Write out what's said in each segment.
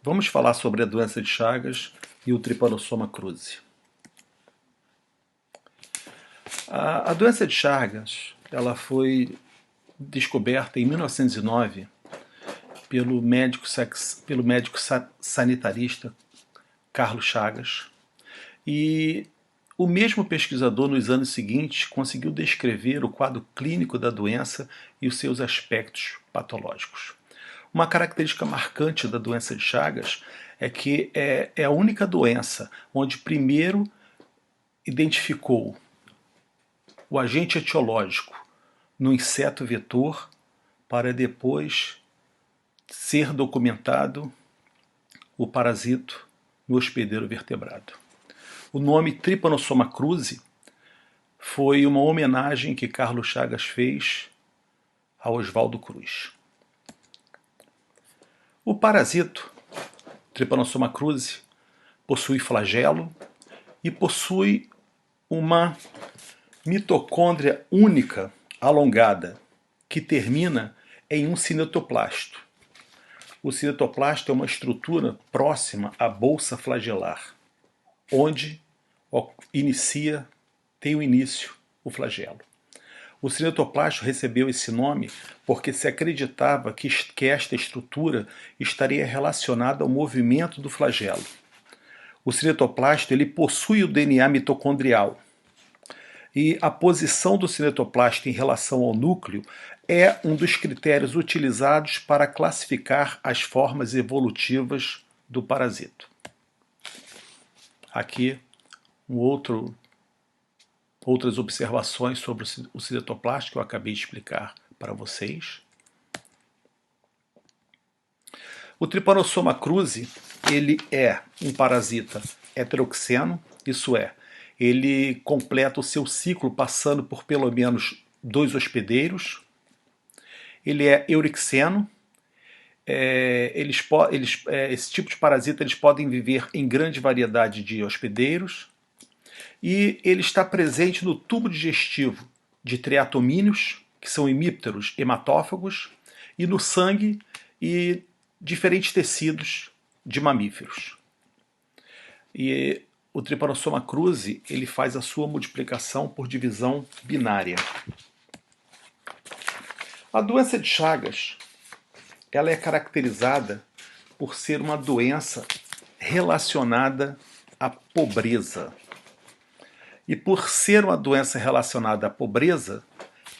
Vamos falar sobre a doença de Chagas e o Trypanosoma cruzi. A doença de Chagas ela foi descoberta em 1909 pelo médico sanitarista Carlos Chagas, e o mesmo pesquisador nos anos seguintes conseguiu descrever o quadro clínico da doença e os seus aspectos patológicos. Uma característica marcante da doença de Chagas é que é a única doença onde primeiro identificou o agente etiológico no inseto vetor para depois ser documentado o parasito no hospedeiro vertebrado. O nome Trypanosoma cruzi foi uma homenagem que Carlos Chagas fez a Oswaldo Cruz. O parasito Trypanosoma cruzi possui flagelo e possui uma mitocôndria única alongada que termina em um cinetoplasto. O cinetoplasto é uma estrutura próxima à bolsa flagelar, onde tem o início o flagelo. O cinetoplasto recebeu esse nome porque se acreditava que esta estrutura estaria relacionada ao movimento do flagelo. O cinetoplasto ele possui o DNA mitocondrial, e a posição do cinetoplasto em relação ao núcleo é um dos critérios utilizados para classificar as formas evolutivas do parasito. Aqui outras observações sobre o cinetoplasto que eu acabei de explicar para vocês. O Trypanosoma cruzi ele é um parasita heteroxeno, isso é, ele completa o seu ciclo passando por pelo menos 2 hospedeiros. Ele é eurixeno. Esse tipo de parasita eles podem viver em grande variedade de hospedeiros. E ele está presente no tubo digestivo de triatomíneos, que são hemípteros hematófagos, e no sangue e diferentes tecidos de mamíferos. E o Trypanosoma cruzi ele faz a sua multiplicação por divisão binária. A doença de Chagas ela é caracterizada por ser uma doença relacionada à pobreza. E por ser uma doença relacionada à pobreza,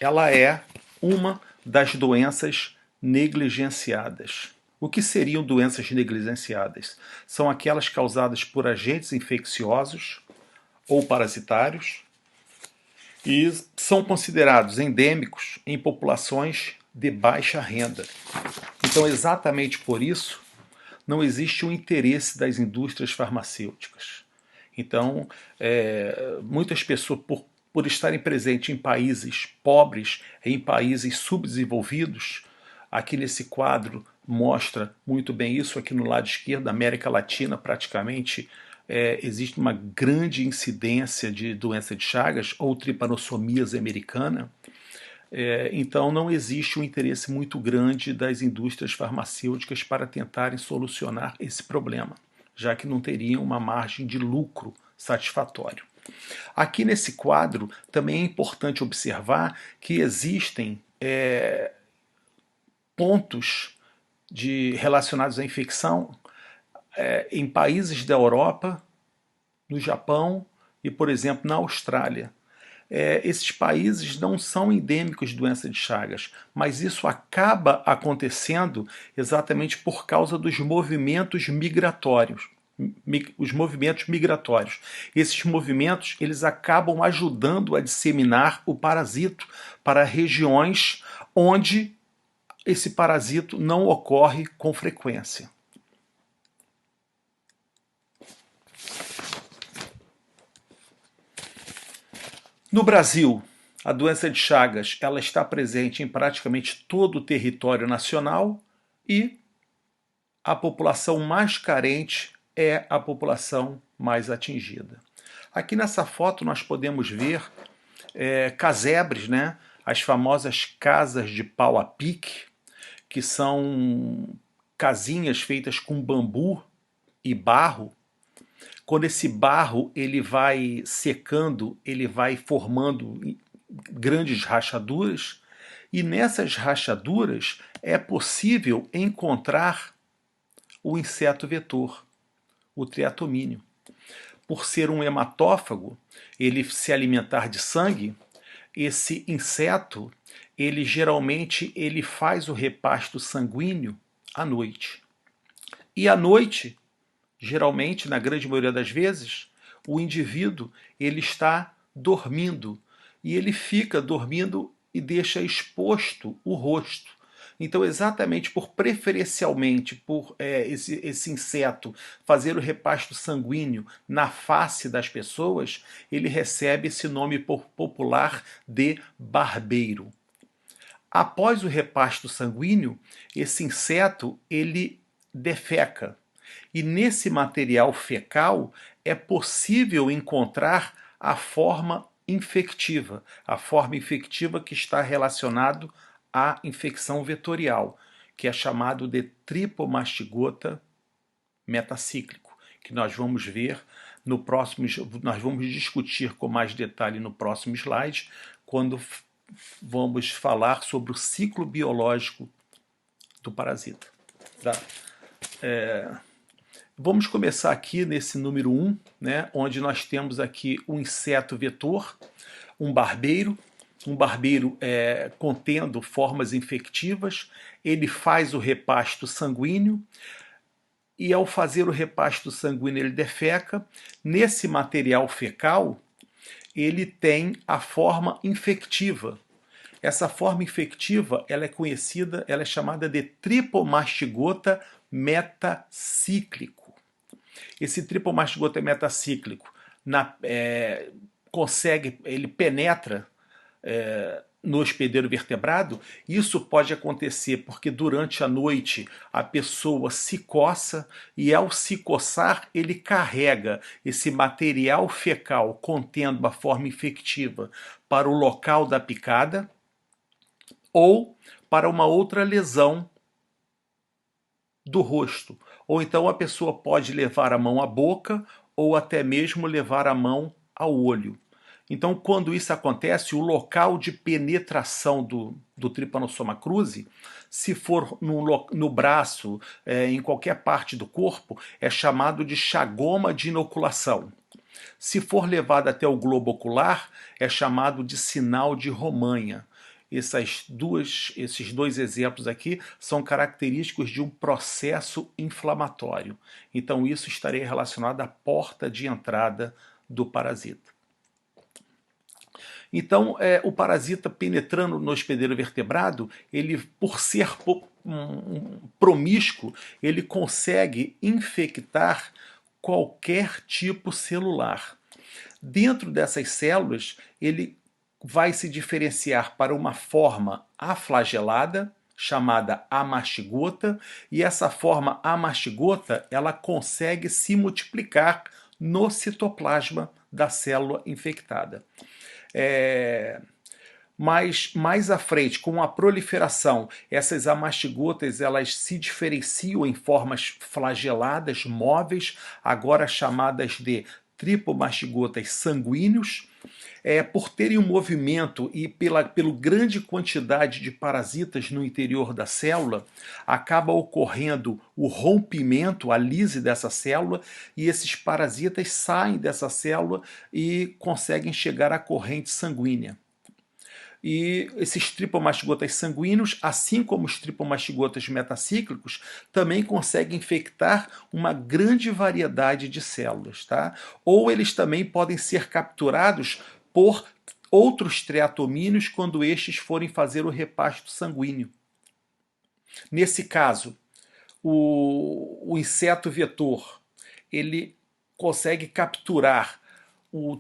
ela é uma das doenças negligenciadas. O que seriam doenças negligenciadas? São aquelas causadas por agentes infecciosos ou parasitários e são considerados endêmicos em populações de baixa renda. Então, exatamente por isso, não existe um interesse das indústrias farmacêuticas. Então, muitas pessoas, por estarem presentes em países pobres, em países subdesenvolvidos, aqui nesse quadro mostra muito bem isso, aqui no lado esquerdo, da América Latina, praticamente, existe uma grande incidência de doença de Chagas, ou tripanossomíase americana. Então não existe um interesse muito grande das indústrias farmacêuticas para tentarem solucionar esse problema, já que não teriam uma margem de lucro satisfatório. Aqui nesse quadro também é importante observar que existem pontos relacionados à infecção em países da Europa, no Japão e, por exemplo, na Austrália. Esses países não são endêmicos de doença de Chagas, mas isso acaba acontecendo exatamente por causa dos movimentos migratórios. Esses movimentos eles acabam ajudando a disseminar o parasito para regiões onde esse parasito não ocorre com frequência. No Brasil, a doença de Chagas ela está presente em praticamente todo o território nacional e a população mais carente é a população mais atingida. Aqui nessa foto nós podemos ver casebres, as famosas casas de pau a pique, que são casinhas feitas com bambu e barro. Quando esse barro ele vai secando, ele vai formando grandes rachaduras, e nessas rachaduras é possível encontrar o inseto vetor, o triatomínio. Por ser um hematófago, ele se alimentar de sangue, esse inseto, ele geralmente ele faz o repasto sanguíneo à noite. E à noite, geralmente, na grande maioria das vezes, o indivíduo ele está dormindo e ele fica dormindo e deixa exposto o rosto. Então, exatamente por preferencialmente por esse inseto fazer o repasto sanguíneo na face das pessoas, ele recebe esse nome popular de barbeiro. Após o repasto sanguíneo, esse inseto ele defeca. E nesse material fecal é possível encontrar a forma infectiva que está relacionado à infecção vetorial, que é chamado de tripomastigota metacíclico, que nós vamos ver no próximo, nós vamos discutir com mais detalhe no próximo slide, quando vamos falar sobre o ciclo biológico do parasita. Tá? Vamos começar aqui nesse número 1, né, onde nós temos aqui um inseto vetor, um barbeiro contendo formas infectivas, ele faz o repasto sanguíneo, e ao fazer o repasto sanguíneo ele defeca. Nesse material fecal, ele tem a forma infectiva. Essa forma infectiva ela é conhecida, ela é chamada de tripomastigota metacíclico. Esse tripomastigota metacíclico ele penetra no hospedeiro vertebrado. Isso pode acontecer porque durante a noite a pessoa se coça e ao se coçar ele carrega esse material fecal contendo a forma infectiva para o local da picada ou para uma outra lesão do rosto. Ou então a pessoa pode levar a mão à boca ou até mesmo levar a mão ao olho. Então, quando isso acontece, o local de penetração do Trypanosoma cruzi, se for no braço, em qualquer parte do corpo, é chamado de chagoma de inoculação. Se for levado até o globo ocular, é chamado de sinal de Romanha. Esses dois exemplos aqui são característicos de um processo inflamatório. Então, isso estaria relacionado à porta de entrada do parasita. Então, o parasita penetrando no hospedeiro vertebrado, ele, por ser promíscuo, ele consegue infectar qualquer tipo celular. Dentro dessas células, ele vai se diferenciar para uma forma aflagelada, chamada amastigota, e essa forma amastigota, ela consegue se multiplicar no citoplasma da célula infectada. Mas mais à frente, com a proliferação, essas amastigotas elas se diferenciam em formas flageladas, móveis, agora chamadas de tripomastigotas sanguíneos. Por terem um movimento e pela grande quantidade de parasitas no interior da célula, acaba ocorrendo o rompimento, a lise dessa célula, e esses parasitas saem dessa célula e conseguem chegar à corrente sanguínea. E esses tripomastigotas sanguíneos, assim como os tripomastigotas metacíclicos, também conseguem infectar uma grande variedade de células, tá? Ou eles também podem ser capturados por outros triatomínios quando estes forem fazer o repasto sanguíneo. Nesse caso, o inseto vetor, ele consegue capturar o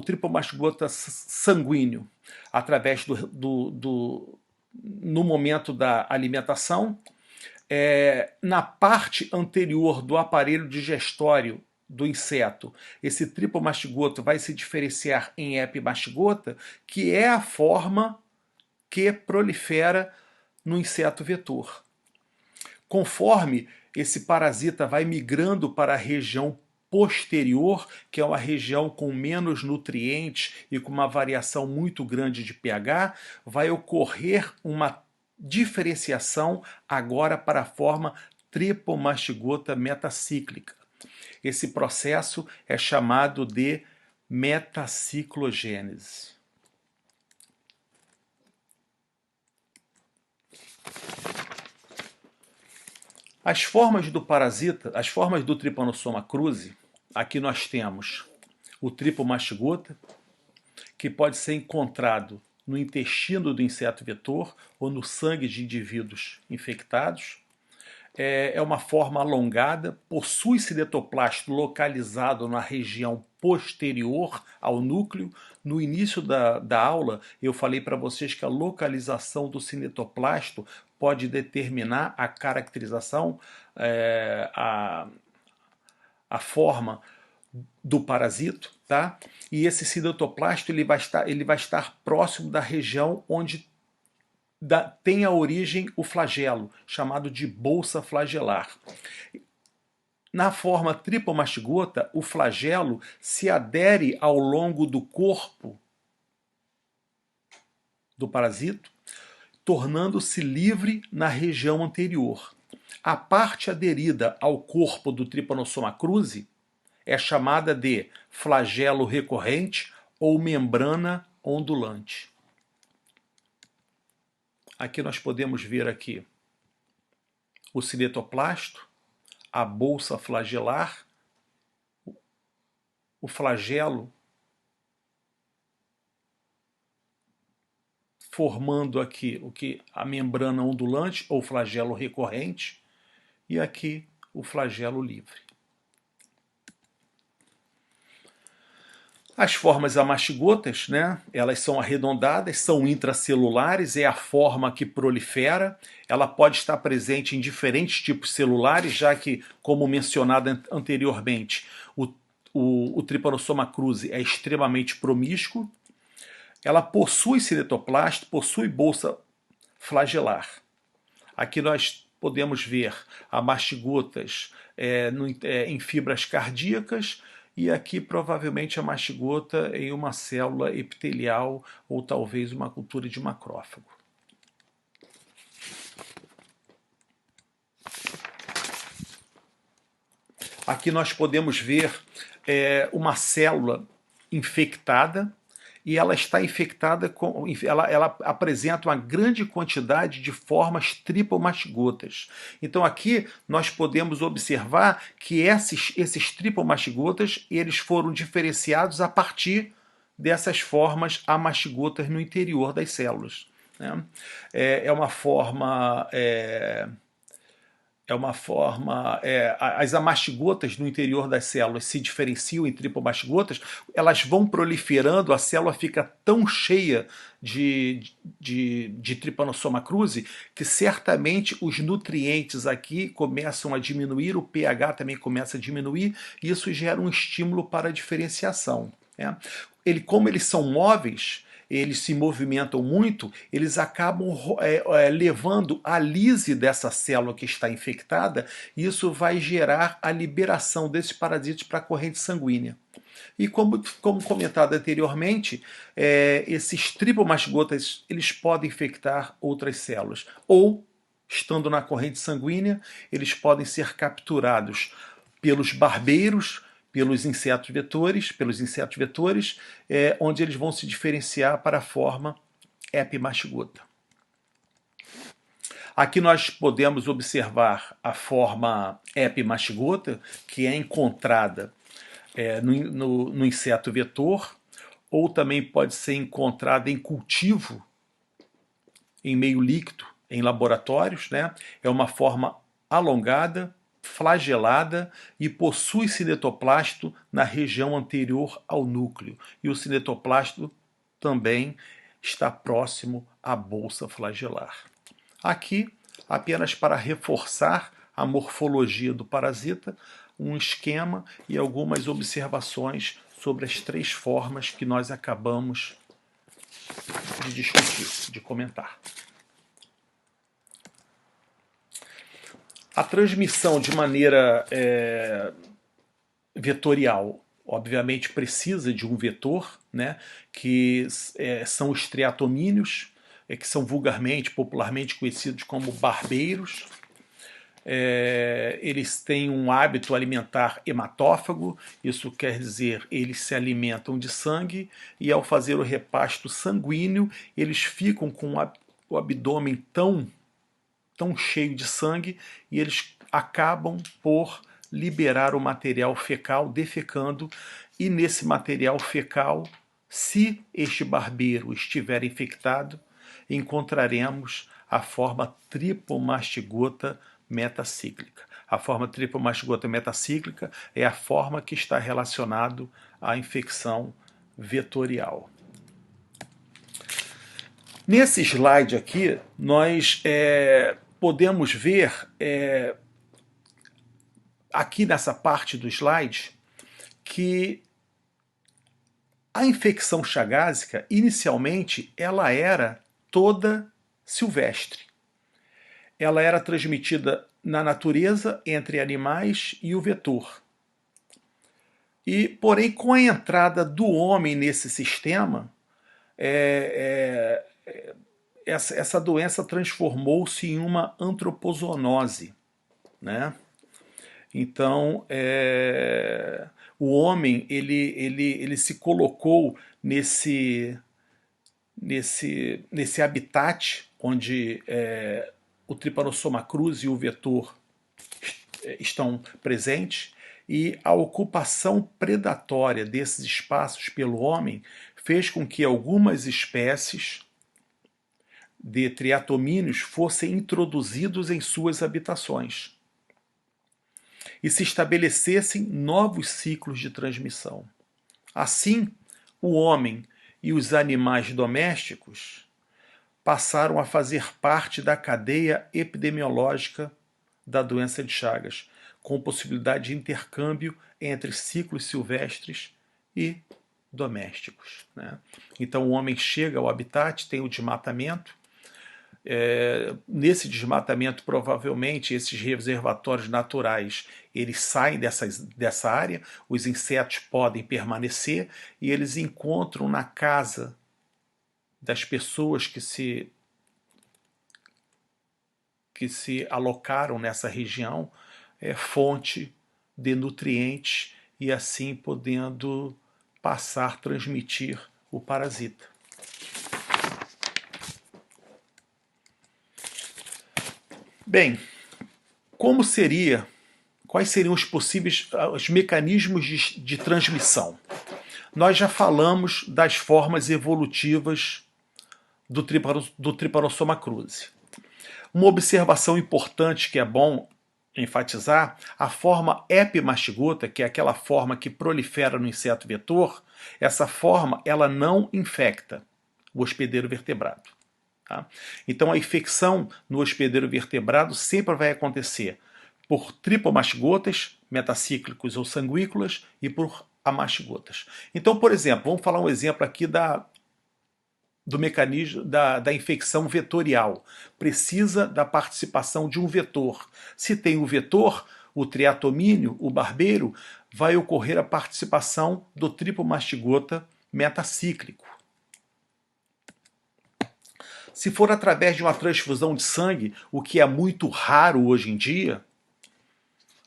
tripomastigota sanguíneo através no momento da alimentação. Na parte anterior do aparelho digestório do inseto, esse tripomastigota vai se diferenciar em epimastigota, que é a forma que prolifera no inseto vetor. Conforme esse parasita vai migrando para a região posterior, que é uma região com menos nutrientes e com uma variação muito grande de pH, vai ocorrer uma diferenciação agora para a forma Tripomastigota metacíclica. Esse processo é chamado de metaciclogênese. As formas do parasita, as formas do Trypanosoma cruzi, aqui nós temos o Tripomastigota, que pode ser encontrado no intestino do inseto vetor ou no sangue de indivíduos infectados. É uma forma alongada, possui cinetoplasto localizado na região posterior ao núcleo. No início da aula, eu falei para vocês que a localização do cinetoplasto pode determinar a caracterização, a forma do parasito, tá? E esse cinetoplasto ele vai estar próximo da região onde tem a origem o flagelo, chamado de bolsa flagelar. Na forma tripomastigota, o flagelo se adere ao longo do corpo do parasito, tornando-se livre na região anterior. A parte aderida ao corpo do Trypanosoma cruzi é chamada de flagelo recorrente ou membrana ondulante. Aqui nós podemos ver aqui o cinetoplasto, a bolsa flagelar, o flagelo formando aqui a membrana ondulante ou flagelo recorrente e aqui o flagelo livre. As formas amastigotas, né, elas são arredondadas, são intracelulares, é a forma que prolifera. Ela pode estar presente em diferentes tipos celulares, já que, como mencionado anteriormente, o Trypanosoma cruzi é extremamente promíscuo. Ela possui cinetoplasto, possui bolsa flagelar. Aqui nós podemos ver amastigotas em fibras cardíacas e aqui provavelmente a mastigota em uma célula epitelial ou talvez uma cultura de macrófago. Aqui nós podemos ver uma célula infectada, e ela está infectada ela apresenta uma grande quantidade de formas tripomastigotas. Então aqui nós podemos observar que esses tripomastigotas eles foram diferenciados a partir dessas formas amastigotas no interior das células, né? As amastigotas no interior das células se diferenciam em tripomastigotas, elas vão proliferando, a célula fica tão cheia de Trypanosoma cruzi que certamente os nutrientes aqui começam a diminuir, o pH também começa a diminuir, e isso gera um estímulo para a diferenciação, né? Como eles são móveis, eles se movimentam muito, eles acabam levando a lise dessa célula que está infectada, e isso vai gerar a liberação desses parasitas para a corrente sanguínea. E como comentado anteriormente, esses tripomastigotas eles podem infectar outras células, ou, estando na corrente sanguínea, eles podem ser capturados pelos barbeiros, pelos insetos vetores, onde eles vão se diferenciar para a forma epimastigota. Aqui nós podemos observar a forma epimastigota, que é encontrada no inseto vetor, ou também pode ser encontrada em cultivo, em meio líquido, em laboratórios, né? É uma forma alongada, flagelada e possui cinetoplasto na região anterior ao núcleo. E o cinetoplasto também está próximo à bolsa flagelar. Aqui, apenas para reforçar a morfologia do parasita, um esquema e algumas observações sobre as 3 formas que nós acabamos de discutir, de comentar. A transmissão de maneira vetorial, obviamente, precisa de um vetor, né, que são os triatomíneos, que são vulgarmente, popularmente conhecidos como barbeiros. Eles têm um hábito alimentar hematófago, isso quer dizer, eles se alimentam de sangue e ao fazer o repasto sanguíneo, eles ficam com o abdômen tão cheio de sangue e eles acabam por liberar o material fecal, defecando, e nesse material fecal, se este barbeiro estiver infectado, encontraremos a forma tripomastigota metacíclica. A forma tripomastigota metacíclica é a forma que está relacionada à infecção vetorial. Nesse slide aqui, nós podemos ver, aqui nessa parte do slide, que a infecção chagásica, inicialmente, ela era toda silvestre. Ela era transmitida na natureza entre animais e o vetor. Porém, com a entrada do homem nesse sistema, essa doença transformou-se em uma antropozoonose, né? Então, o homem ele se colocou nesse habitat onde o Trypanosoma cruzi e o vetor estão presentes, e a ocupação predatória desses espaços pelo homem fez com que algumas espécies de triatomíneos fossem introduzidos em suas habitações e se estabelecessem novos ciclos de transmissão. Assim, o homem e os animais domésticos passaram a fazer parte da cadeia epidemiológica da doença de Chagas, com possibilidade de intercâmbio entre ciclos silvestres e domésticos, né? Então o homem chega ao habitat, tem o desmatamento. Nesse desmatamento, provavelmente, esses reservatórios naturais eles saem dessa área, os insetos podem permanecer e eles encontram na casa das pessoas que se alocaram nessa região fonte de nutrientes e assim podendo transmitir o parasita. Bem, quais seriam os mecanismos de transmissão? Nós já falamos das formas evolutivas do Trypanosoma cruzi. Uma observação importante que é bom enfatizar, a forma epimastigota, que é aquela forma que prolifera no inseto vetor, essa forma ela não infecta o hospedeiro vertebrado. Tá? Então a infecção no hospedeiro vertebrado sempre vai acontecer por tripomastigotas, metacíclicos ou sanguícolas, e por amastigotas. Então, por exemplo, vamos falar um exemplo aqui do mecanismo da infecção vetorial. Precisa da participação de um vetor. Se tem o vetor, o triatomíneo, o barbeiro, vai ocorrer a participação do tripomastigota metacíclico. Se for através de uma transfusão de sangue, o que é muito raro hoje em dia,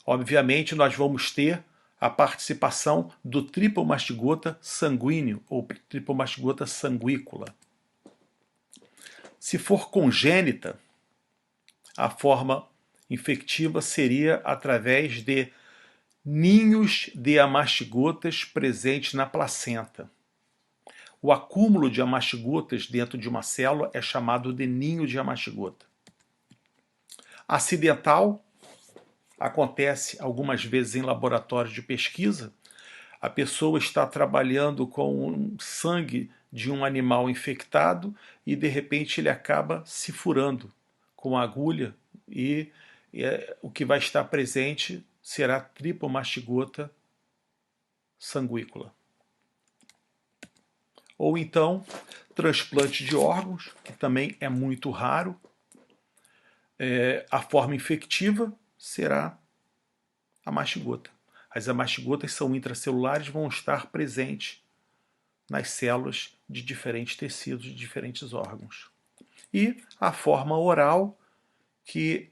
obviamente nós vamos ter a participação do tripomastigota sanguíneo ou tripomastigota sanguícola. Se for congênita, a forma infectiva seria através de ninhos de amastigotas presentes na placenta. O acúmulo de amastigotas dentro de uma célula é chamado de ninho de amastigota. Acidental acontece algumas vezes em laboratórios de pesquisa. A pessoa está trabalhando com sangue de um animal infectado e de repente ele acaba se furando com a agulha e o que vai estar presente será tripomastigota sanguícola. Ou então, transplante de órgãos, que também é muito raro. A forma infectiva será a mastigota. As amastigotas são intracelulares, vão estar presentes nas células de diferentes tecidos, de diferentes órgãos. E a forma oral, que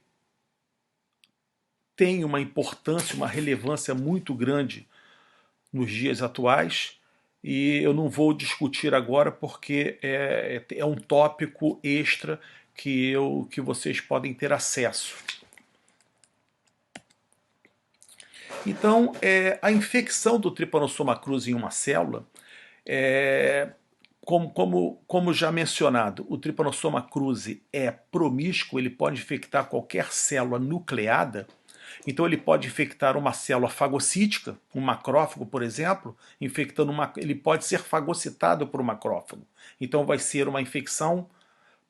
tem uma importância, uma relevância muito grande nos dias atuais, e eu não vou discutir agora porque é um tópico extra que vocês podem ter acesso. Então, a infecção do Trypanosoma cruzi em uma célula, como já mencionado, o Trypanosoma cruzi é promíscuo, ele pode infectar qualquer célula nucleada. Então ele pode infectar uma célula fagocítica, um macrófago, por exemplo, ele pode ser fagocitado por um macrófago. Então vai ser uma infecção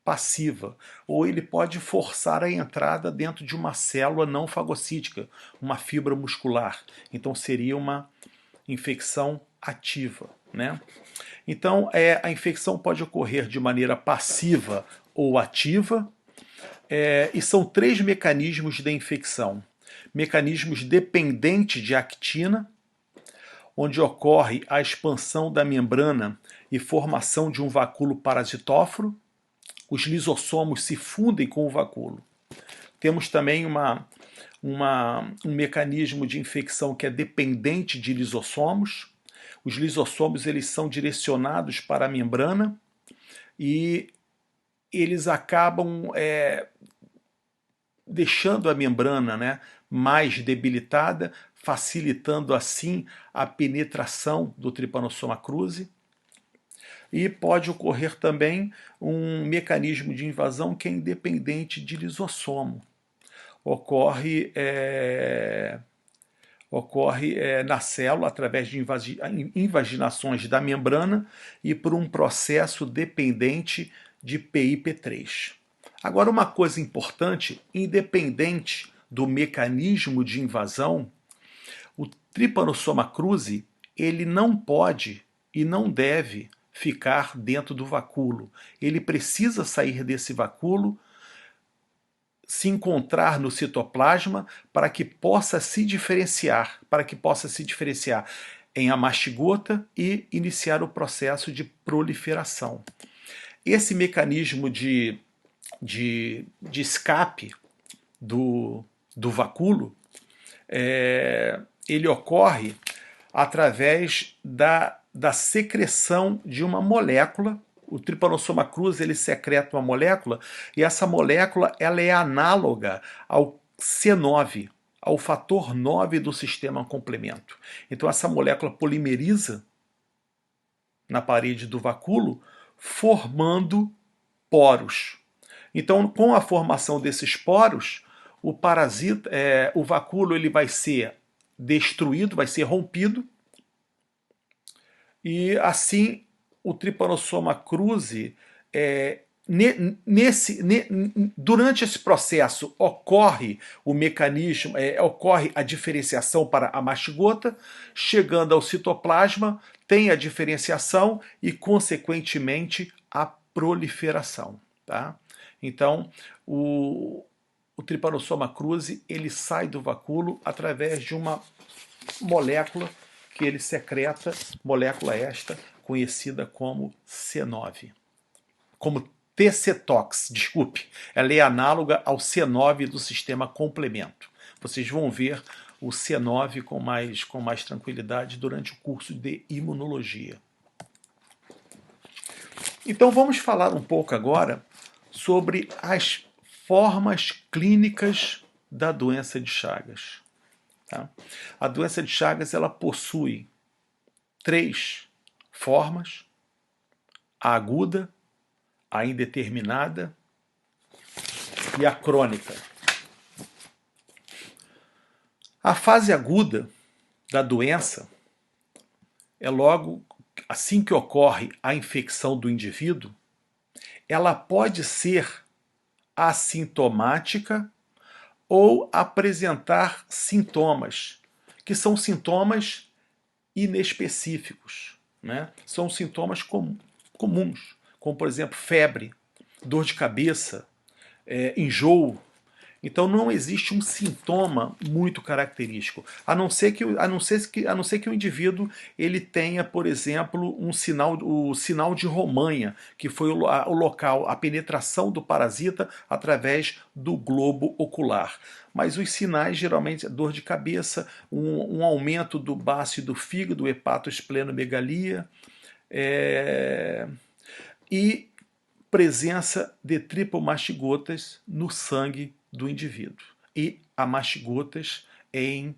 passiva. Ou ele pode forçar a entrada dentro de uma célula não fagocítica, uma fibra muscular. Então seria uma infecção ativa, né? Então a infecção pode ocorrer de maneira passiva ou ativa, e são 3 mecanismos de infecção. Mecanismos dependentes de actina, onde ocorre a expansão da membrana e formação de um vacúolo parasitóforo. Os lisossomos se fundem com o vacúolo. Temos também um mecanismo de infecção que é dependente de lisossomos. Os lisossomos eles são direcionados para a membrana e eles acabam deixando a membrana, né, mais debilitada, facilitando assim a penetração do Trypanosoma cruzi. E pode ocorrer também um mecanismo de invasão que é independente de lisossomo. Ocorre na célula através de invaginações da membrana e por um processo dependente de PIP3. Agora, uma coisa importante, independente do mecanismo de invasão, o Trypanosoma cruzi ele não pode e não deve ficar dentro do vacúolo. Ele precisa sair desse vacúolo, se encontrar no citoplasma para que possa se diferenciar, em amastigota e iniciar o processo de proliferação. Esse mecanismo de escape do vacúolo, ele ocorre através da secreção de uma molécula. O Trypanosoma cruzi ele secreta uma molécula e essa molécula ela é análoga ao C9, ao fator 9 do sistema complemento. Então essa molécula polimeriza na parede do vacúolo, formando poros. Então, com a formação desses poros, o vacúolo ele vai ser destruído, vai ser rompido, e assim o Trypanosoma cruzi, durante esse processo ocorre o mecanismo, ocorre a diferenciação para a mastigota, chegando ao citoplasma, tem a diferenciação e, consequentemente, a proliferação. Tá? Então, o Trypanosoma cruzi ele sai do vacúolo através de uma molécula que ele secreta, molécula esta conhecida como C9. Como TC-TOX, desculpe, ela é análoga ao C9 do sistema complemento. Vocês vão ver o C9 com mais tranquilidade durante o curso de imunologia. Então vamos falar um pouco agora sobre as formas clínicas da doença de Chagas. Tá? A doença de Chagas ela possui 3 formas: a aguda, a indeterminada e a crônica. A fase aguda da doença é logo assim que ocorre a infecção do indivíduo. Ela pode ser assintomática ou apresentar sintomas, que são sintomas inespecíficos, né? São sintomas comuns, como por exemplo febre, dor de cabeça, enjoo, Então não existe um sintoma muito característico, a não ser que o indivíduo ele tenha, por exemplo, o sinal de Romanha, que foi o local, a penetração do parasita através do globo ocular. Mas os sinais geralmente é dor de cabeça, um aumento do baço e do fígado, hepatosplenomegalia, e presença de tripomastigotas no sangue do indivíduo e a mastigotas em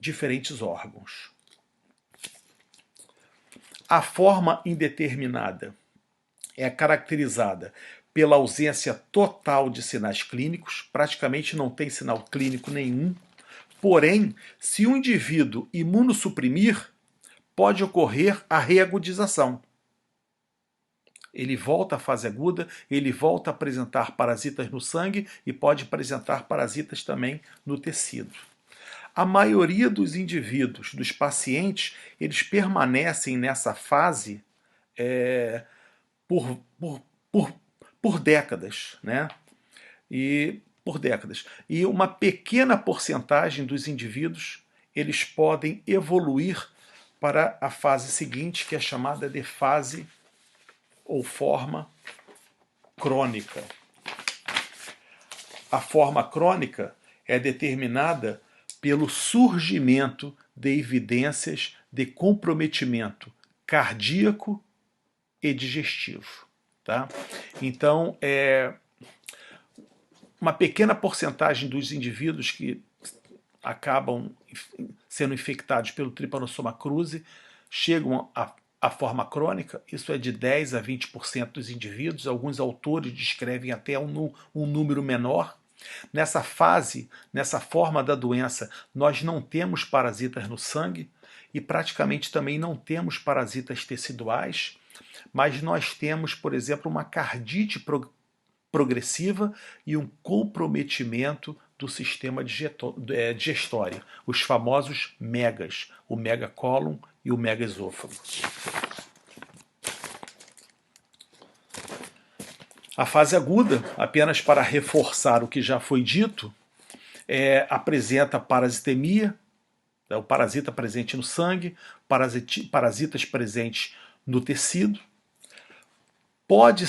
diferentes órgãos. A forma indeterminada é caracterizada pela ausência total de sinais clínicos, praticamente não tem sinal clínico nenhum. Porém, se o indivíduo imunossuprimir, pode ocorrer a reagudização. Ele volta à fase aguda, ele volta a apresentar parasitas no sangue e pode apresentar parasitas também no tecido. A maioria dos indivíduos, dos pacientes, eles permanecem nessa fase por, por, por décadas, né? Por décadas. E uma pequena porcentagem dos indivíduos, eles podem evoluir para a fase seguinte, que é chamada de fase ou forma crônica. A forma crônica é determinada pelo surgimento de evidências de comprometimento cardíaco e digestivo. Tá? Então, uma pequena porcentagem dos indivíduos que acabam sendo infectados pelo Trypanosoma cruzi chegam a forma crônica, isso é de 10 a 20% dos indivíduos, alguns autores descrevem até um número menor. Nessa fase, nessa forma da doença, nós não temos parasitas no sangue e praticamente também não temos parasitas teciduais, mas nós temos, por exemplo, uma cardite progressiva e um comprometimento do sistema digestório, os famosos megas, o megacólon e o megaesôfago. A fase aguda, apenas para reforçar o que já foi dito, apresenta parasitemia, o parasita presente no sangue, parasitas presentes no tecido. Pode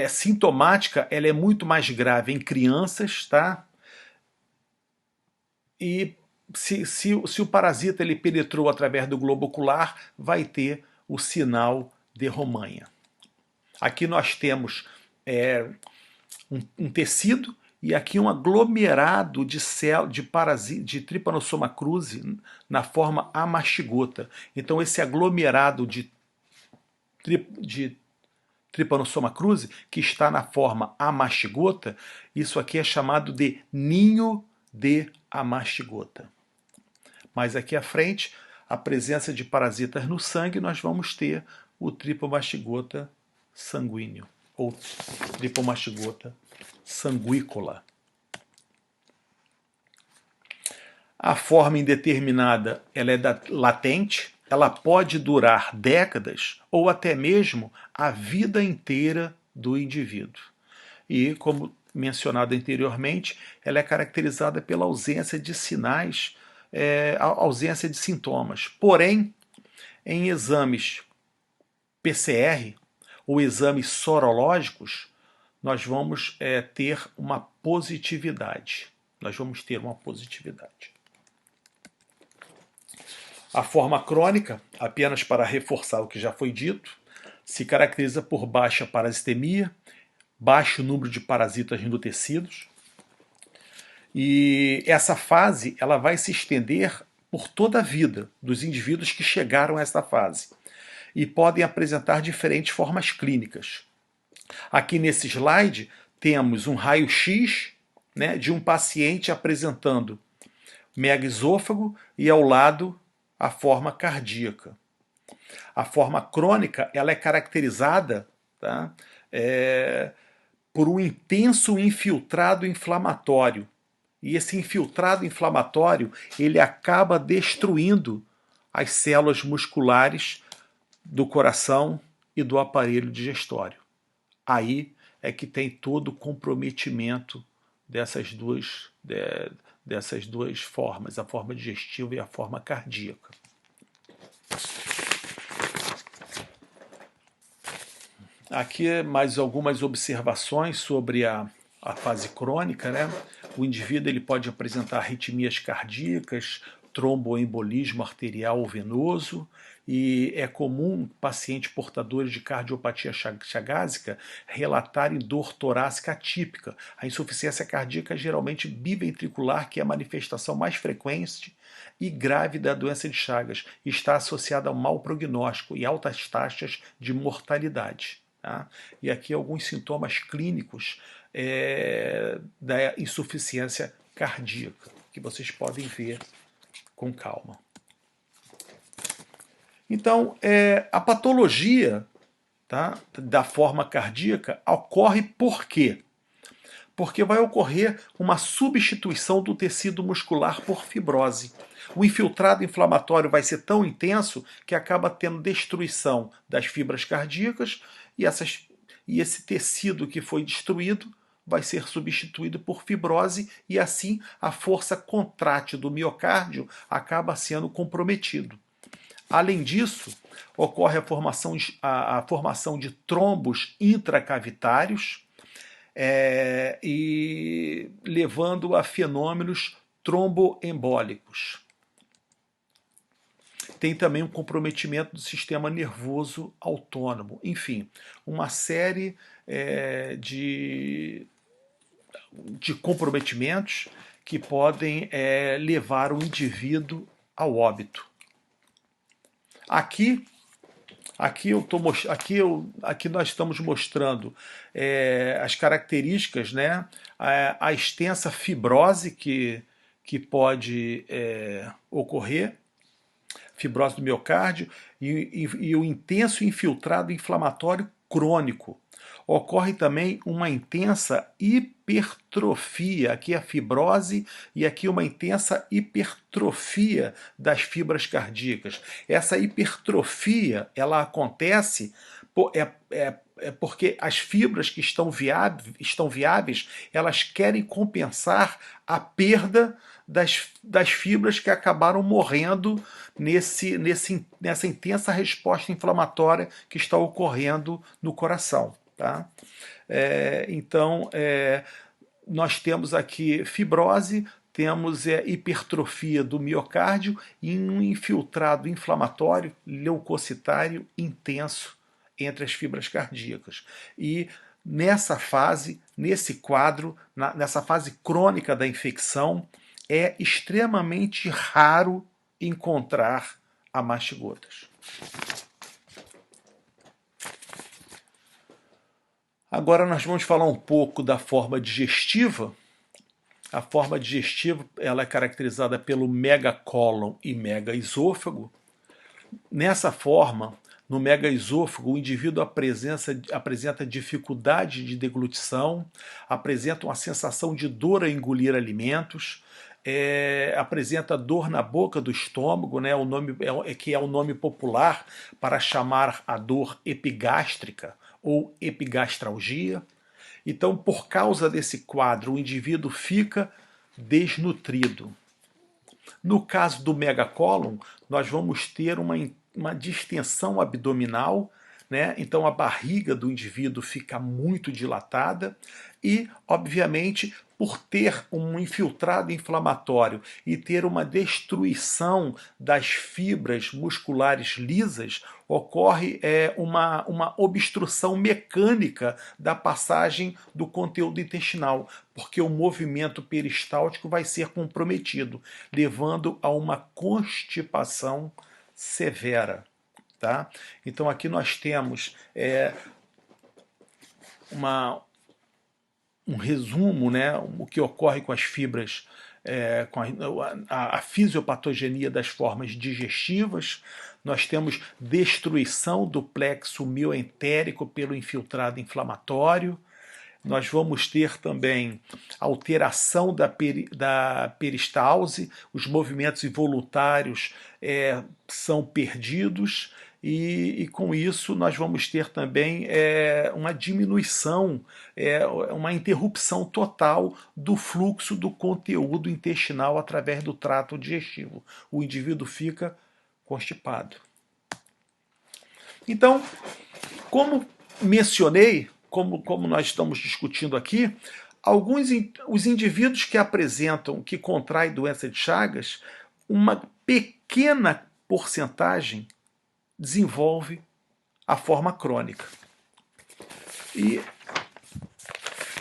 sintomática, ela é muito mais grave em crianças, tá? E se o parasita ele penetrou através do globo ocular, vai ter o sinal de Romanha. Aqui nós temos um tecido e aqui um aglomerado de Trypanosoma cruzi na forma amastigota. Então esse aglomerado de Trypanosoma cruzi, que está na forma amastigota, isso aqui é chamado de ninho de amastigota. Mas aqui à frente, a presença de parasitas no sangue, nós vamos ter o tripomastigota sanguíneo, ou tripomastigota sanguícola. A forma indeterminada ela é latente, ela pode durar décadas ou até mesmo a vida inteira do indivíduo. E, como mencionado anteriormente, ela é caracterizada pela ausência de sinais, ausência de sintomas. Porém, em exames PCR ou exames sorológicos, nós vamos ter uma positividade. A forma crônica, apenas para reforçar o que já foi dito, se caracteriza por baixa parasitemia, baixo número de parasitas no tecidos. E essa fase ela vai se estender por toda a vida dos indivíduos que chegaram a essa fase e podem apresentar diferentes formas clínicas. Aqui nesse slide temos um raio-x, né, de um paciente apresentando megaesôfago e ao lado a forma cardíaca. A forma crônica ela é caracterizada, tá, por um intenso infiltrado inflamatório. E esse infiltrado inflamatório ele acaba destruindo as células musculares do coração e do aparelho digestório. Aí é que tem todo o comprometimento dessas duas formas, a forma digestiva e a forma cardíaca. Aqui mais algumas observações sobre a fase crônica, né? O indivíduo ele pode apresentar arritmias cardíacas, tromboembolismo arterial ou venoso, e é comum pacientes portadores de cardiopatia chagásica relatarem dor torácica atípica. A insuficiência cardíaca é geralmente biventricular, que é a manifestação mais frequente e grave da doença de Chagas, e está associada ao mau prognóstico e altas taxas de mortalidade. Tá? E aqui alguns sintomas clínicos da insuficiência cardíaca, que vocês podem ver com calma. Então, a patologia, tá, da forma cardíaca ocorre por quê? Porque vai ocorrer uma substituição do tecido muscular por fibrose. O infiltrado inflamatório vai ser tão intenso que acaba tendo destruição das fibras cardíacas e esse tecido que foi destruído vai ser substituído por fibrose e assim a força contrátil do miocárdio acaba sendo comprometido. Além disso, ocorre a formação de trombos intracavitários, e levando a fenômenos tromboembólicos. Tem também um comprometimento do sistema nervoso autônomo. Enfim, uma série de comprometimentos que podem levar o indivíduo ao óbito. Aqui nós estamos mostrando as características, né, a extensa fibrose que pode ocorrer, fibrose do miocárdio, e o intenso infiltrado inflamatório crônico. Ocorre também uma intensa hipertrofia, aqui a fibrose e aqui uma intensa hipertrofia das fibras cardíacas. Essa hipertrofia, ela acontece porque as fibras que estão viáveis, elas querem compensar a perda das fibras que acabaram morrendo nessa intensa resposta inflamatória que está ocorrendo no coração. Tá? Então, nós temos aqui fibrose, temos hipertrofia do miocárdio e um infiltrado inflamatório leucocitário intenso entre as fibras cardíacas. E nessa fase, nesse quadro, nessa fase crônica da infecção, é extremamente raro encontrar a mastigotas. Agora nós vamos falar um pouco da forma digestiva. A forma digestiva ela é caracterizada pelo megacólon e megaesôfago. Nessa forma, no megaesôfago, o indivíduo apresenta dificuldade de deglutição, apresenta uma sensação de dor a engolir alimentos, apresenta dor na boca do estômago, né, que é o nome popular para chamar a dor epigástrica ou epigastralgia. Então, por causa desse quadro, o indivíduo fica desnutrido. No caso do megacólon, nós vamos ter uma distensão abdominal, né? Então a barriga do indivíduo fica muito dilatada e, obviamente, por ter um infiltrado inflamatório e ter uma destruição das fibras musculares lisas, ocorre uma obstrução mecânica da passagem do conteúdo intestinal, porque o movimento peristáltico vai ser comprometido, levando a uma constipação severa. Tá? Então aqui nós temos um resumo, né, o que ocorre com as fibras, com a fisiopatogenia das formas digestivas. Nós temos destruição do plexo mioentérico pelo infiltrado inflamatório. Nós vamos ter também alteração da peristalse, os movimentos involuntários são perdidos e com isso nós vamos ter também uma diminuição, uma interrupção total do fluxo do conteúdo intestinal através do trato digestivo. O indivíduo fica constipado. Então, como mencionei, como nós estamos discutindo aqui, os indivíduos que apresentam, que contraem doença de Chagas, uma pequena porcentagem desenvolve a forma crônica. E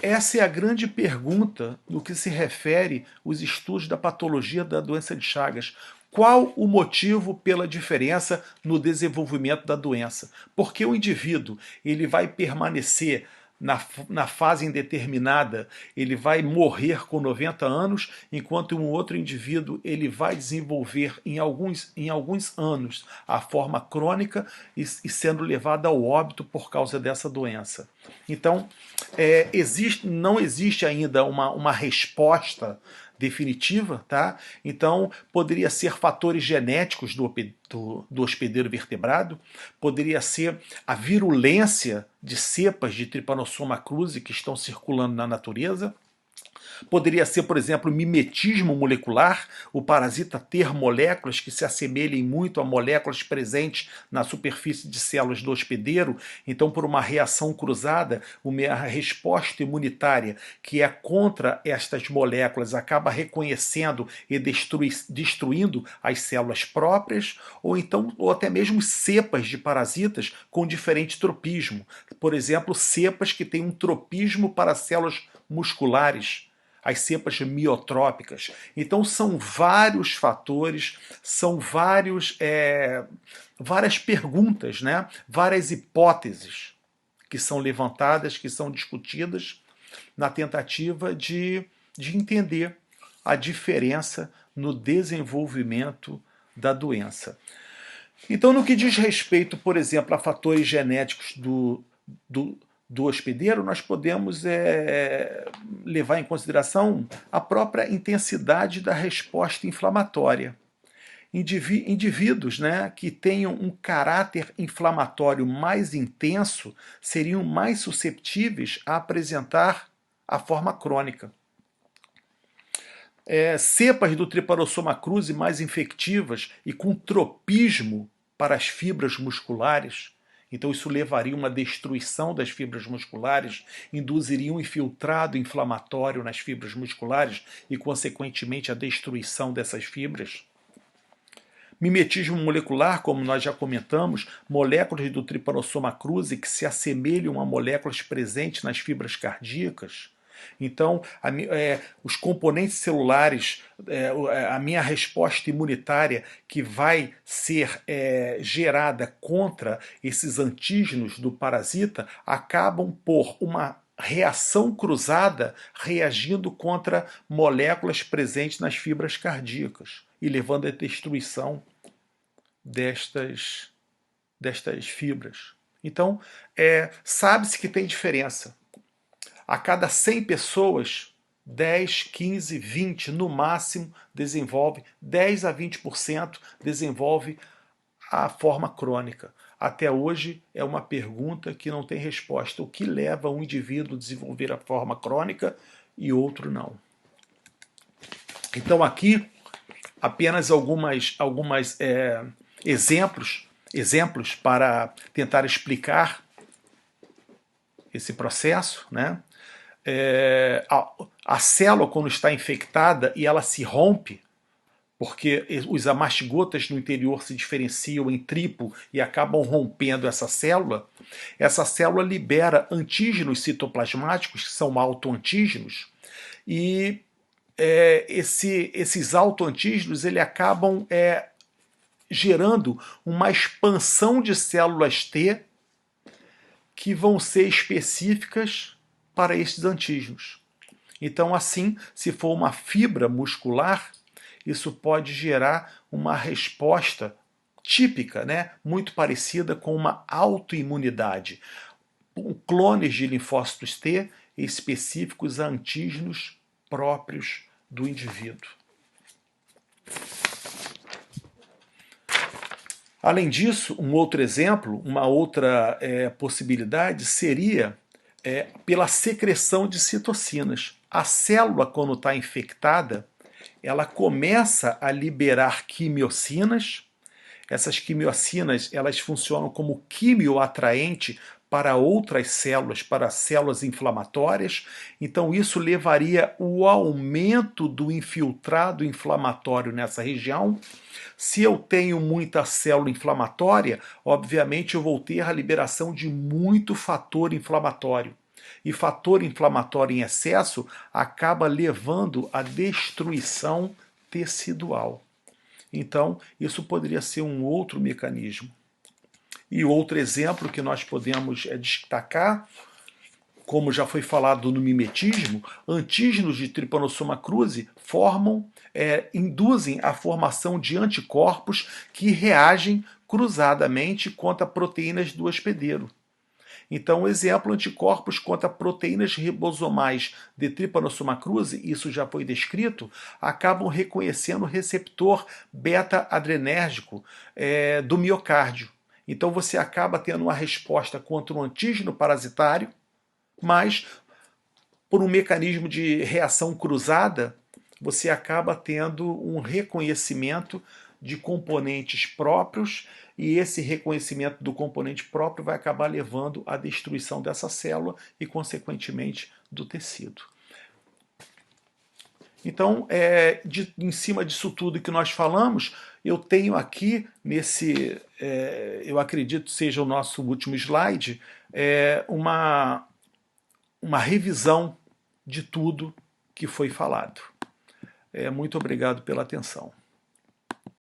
essa é a grande pergunta no que se refere aos estudos da patologia da doença de Chagas. Qual o motivo pela diferença no desenvolvimento da doença? Porque o indivíduo ele vai permanecer na fase indeterminada, ele vai morrer com 90 anos, enquanto um outro indivíduo ele vai desenvolver em alguns anos a forma crônica e sendo levado ao óbito por causa dessa doença. Então, não existe ainda uma resposta definitiva, tá? Então poderia ser fatores genéticos do hospedeiro vertebrado, poderia ser a virulência de cepas de Trypanosoma cruzi que estão circulando na natureza, poderia ser, por exemplo, mimetismo molecular, o parasita ter moléculas que se assemelhem muito a moléculas presentes na superfície de células do hospedeiro. Então, por uma reação cruzada, a resposta imunitária que é contra estas moléculas acaba reconhecendo e destruindo as células próprias, ou até mesmo cepas de parasitas com diferente tropismo. Por exemplo, cepas que têm um tropismo para células musculares, as cepas miotrópicas. Então são vários fatores, são várias perguntas, né? Várias hipóteses que são levantadas, que são discutidas na tentativa de entender a diferença no desenvolvimento da doença. Então, no que diz respeito, por exemplo, a fatores genéticos do hospedeiro, nós podemos levar em consideração a própria intensidade da resposta inflamatória. Indivíduos, né, que tenham um caráter inflamatório mais intenso seriam mais susceptíveis a apresentar a forma crônica. Cepas do Trypanosoma cruzi mais infectivas e com tropismo para as fibras musculares, então isso levaria a uma destruição das fibras musculares, induziria um infiltrado inflamatório nas fibras musculares e, consequentemente, a destruição dessas fibras. Mimetismo molecular, como nós já comentamos, moléculas do Trypanosoma cruzi que se assemelham a moléculas presentes nas fibras cardíacas. Então, os componentes celulares, a minha resposta imunitária que vai ser gerada contra esses antígenos do parasita acabam por uma reação cruzada reagindo contra moléculas presentes nas fibras cardíacas e levando à destruição destas fibras. Então, sabe-se que tem diferença. A cada 100 pessoas, 10, 15, 20 no máximo desenvolve, 10 a 20% desenvolve a forma crônica. Até hoje é uma pergunta que não tem resposta. O que leva um indivíduo a desenvolver a forma crônica e outro não? Então aqui apenas algumas exemplos para tentar explicar esse processo, né? A célula, quando está infectada e ela se rompe, porque os amastigotas no interior se diferenciam em tripo e acabam rompendo essa célula libera antígenos citoplasmáticos, que são autoantígenos, e esses autoantígenos acabam gerando uma expansão de células T que vão ser específicas para esses antígenos. Então, assim, se for uma fibra muscular, isso pode gerar uma resposta típica, né, muito parecida com uma autoimunidade. Clones de linfócitos T específicos a antígenos próprios do indivíduo. Além disso, um outro exemplo, uma outra possibilidade seria pela secreção de citocinas. A célula, quando está infectada, ela começa a liberar quimiocinas. Essas quimiocinas, elas funcionam como quimioatraente para outras células, para células inflamatórias. Então isso levaria ao aumento do infiltrado inflamatório nessa região. Se eu tenho muita célula inflamatória, obviamente eu vou ter a liberação de muito fator inflamatório. E fator inflamatório em excesso acaba levando à destruição tecidual. Então, isso poderia ser um outro mecanismo. E outro exemplo que nós podemos destacar, como já foi falado no mimetismo, antígenos de Trypanosoma cruzi induzem a formação de anticorpos que reagem cruzadamente contra proteínas do hospedeiro. Então, exemplo, anticorpos contra proteínas ribosomais de Trypanosoma cruzi, isso já foi descrito, acabam reconhecendo o receptor beta-adrenérgico do miocárdio. Então você acaba tendo uma resposta contra um antígeno parasitário, mas por um mecanismo de reação cruzada, você acaba tendo um reconhecimento de componentes próprios, e esse reconhecimento do componente próprio vai acabar levando à destruição dessa célula e, consequentemente, do tecido. Então, em cima disso tudo que nós falamos, eu tenho aqui eu acredito seja o nosso último slide, uma revisão de tudo que foi falado. Muito obrigado pela atenção.